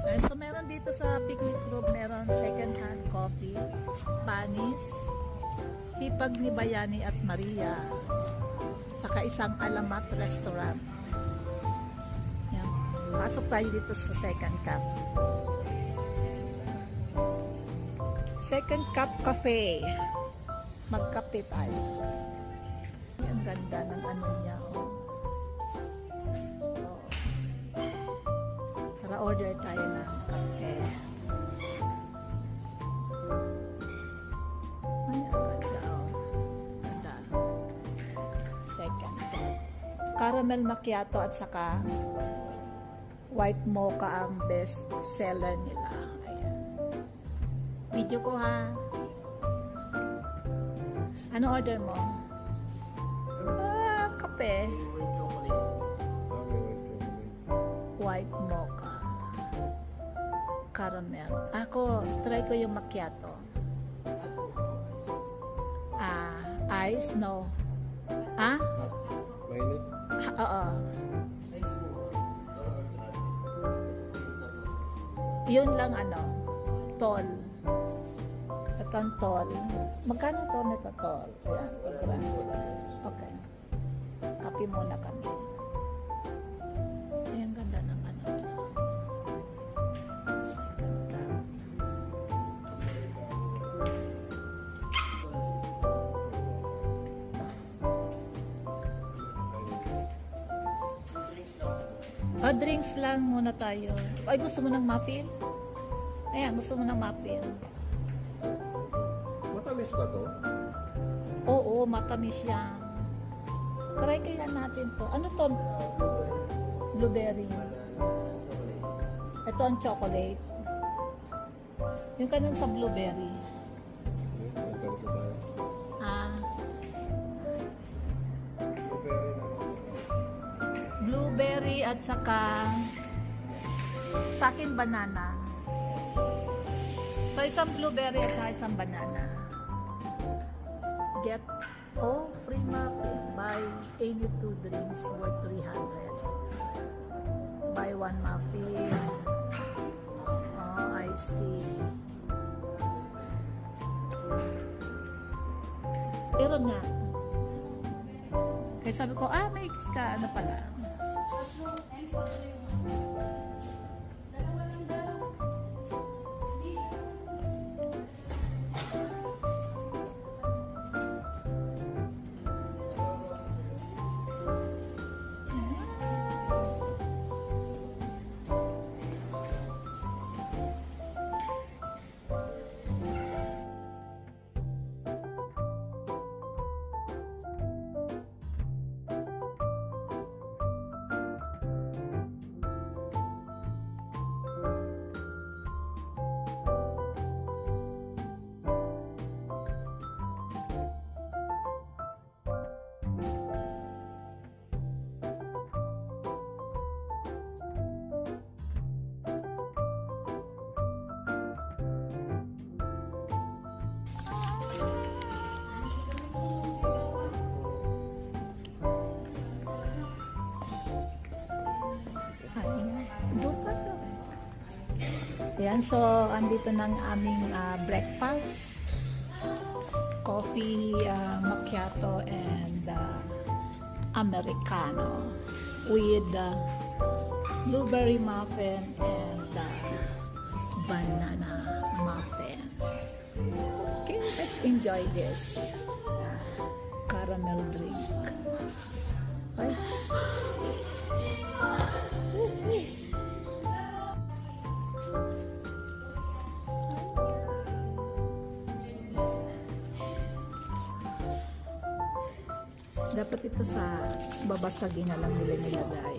So meron dito sa picnic group, meron second hand coffee, panis, hipag ni Bayani at Maria, saka isang alamat restaurant. Yan. Pasok tayo dito sa second cup. Second cup cafe. Magkape tayo. Ang ganda ng ano niya. Tara, order tayo ng kape. Ay, ang ganda. Ganda. Second cup. Caramel macchiato at saka white mocha ang best seller nila. Ayan. Video ko ha. Ano order mo? Kape. White mocha. Caramel. Ako, try ko yung macchiato. Ice? No. Mainit? Oo. Yun lang tall. Itong tall. Magkano to nito tall? Ayan, pag-grande. Okay. Kape muna kami. Ayan, ganda ng second cup. Drinks lang muna tayo. Ay, gusto mo ng muffin? Ayan, gusto mo ng muffin. Matamis ba to? Oo, matamis yan. Try kaya natin to. Ano to? Blueberry. Ito ang chocolate. Yung kanon sa blueberry. Blueberry at saka sa akin banana. So isang blueberry at saka isang banana. Get free muffin. Buy any 2 drinks worth 300. Buy 1 muffin. Oh, I see. Pero nga. Kaya sabi ko, may ka, ano pala. Ayan, so andito ng aming breakfast. Coffee, macchiato, and Americano with blueberry muffin and banana muffin. Okay, let's enjoy this caramel drink. Okay. Dapat ito sa babasagin na lang nila nilagay.